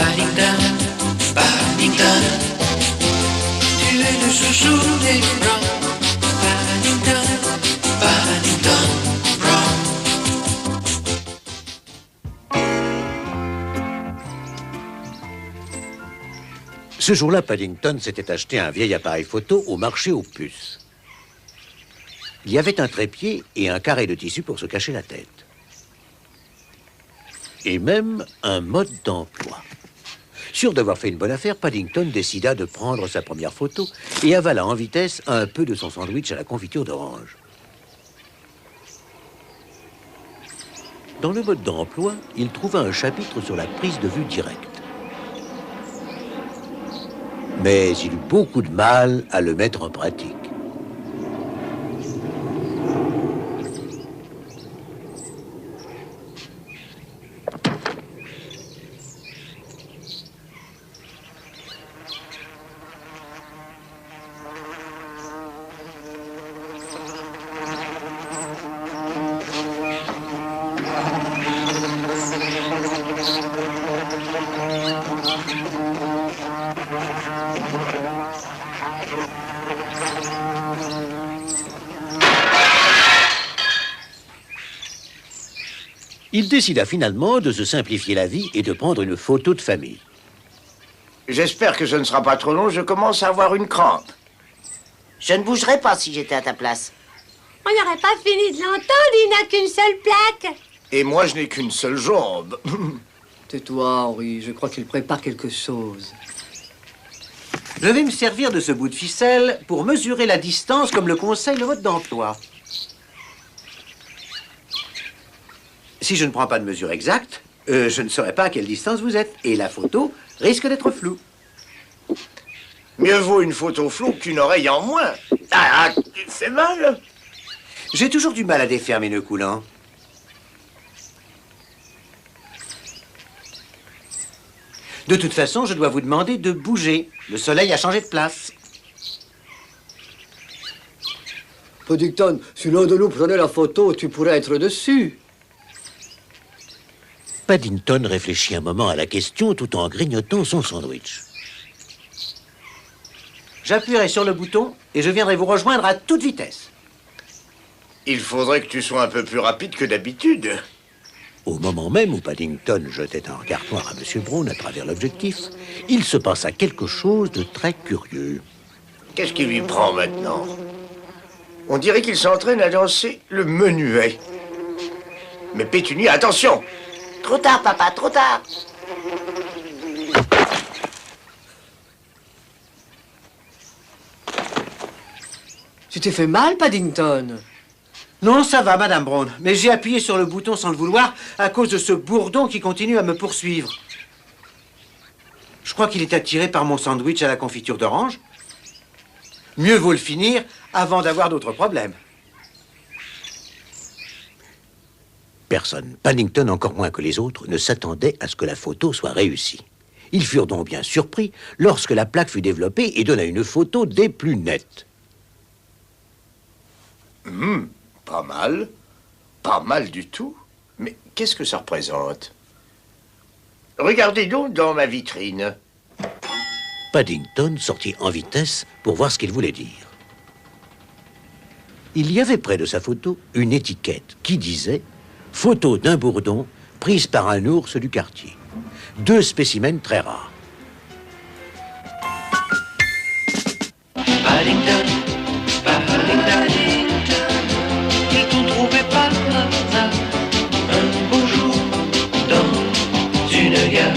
Paddington, Paddington, tu es le chouchou des grands. Paddington, Paddington, Brown. Ce jour-là, Paddington s'était acheté un vieil appareil photo au marché aux puces. Il y avait un trépied et un carré de tissu pour se cacher la tête. Et même un mode d'emploi. Sûr d'avoir fait une bonne affaire, Paddington décida de prendre sa première photo et avala en vitesse un peu de son sandwich à la confiture d'orange. Dans le mode d'emploi, il trouva un chapitre sur la prise de vue directe. Mais il eut beaucoup de mal à le mettre en pratique. Il décida finalement de se simplifier la vie et de prendre une photo de famille. J'espère que ce ne sera pas trop long, je commence à avoir une crampe. Je ne bougerais pas si j'étais à ta place. On n'aurait pas fini de l'entendre, il n'a qu'une seule plaque. Et moi, je n'ai qu'une seule jambe. Tais-toi, Henri, je crois qu'il prépare quelque chose. Je vais me servir de ce bout de ficelle pour mesurer la distance comme le conseille le mode d'emploi. Si je ne prends pas de mesure exacte, je ne saurai pas à quelle distance vous êtes. Et la photo risque d'être floue. Mieux vaut une photo floue qu'une oreille en moins. Ah, tu fais mal. J'ai toujours du mal à défaire mes nœuds coulants. De toute façon, je dois vous demander de bouger. Le soleil a changé de place. Paddington, si l'un de nous prenait la photo, tu pourrais être dessus. Paddington réfléchit un moment à la question tout en grignotant son sandwich. J'appuierai sur le bouton et je viendrai vous rejoindre à toute vitesse. Il faudrait que tu sois un peu plus rapide que d'habitude. Au moment même où Paddington jetait un regard noir à M. Brown à travers l'objectif, il se passa quelque chose de très curieux. Qu'est-ce qui lui prend maintenant? On dirait qu'il s'entraîne à danser le menuet. Mais Pétunie, attention! Trop tard, papa, trop tard. Tu t'es fait mal, Paddington? Non, ça va, Madame Brown. Mais j'ai appuyé sur le bouton sans le vouloir à cause de ce bourdon qui continue à me poursuivre. Je crois qu'il est attiré par mon sandwich à la confiture d'orange. Mieux vaut le finir avant d'avoir d'autres problèmes. Personne, Paddington encore moins que les autres, ne s'attendait à ce que la photo soit réussie. Ils furent donc bien surpris lorsque la plaque fut développée et donna une photo des plus nettes. Pas mal. Pas mal du tout. Mais qu'est-ce que ça représente? Regardez donc dans ma vitrine. Paddington sortit en vitesse pour voir ce qu'il voulait dire. Il y avait près de sa photo une étiquette qui disait « Photo d'un bourdon prise par un ours du quartier. 2 spécimens très rares. » Paddington, Paddington, ils t'ont trouvé par hasard un beau jour dans une gare.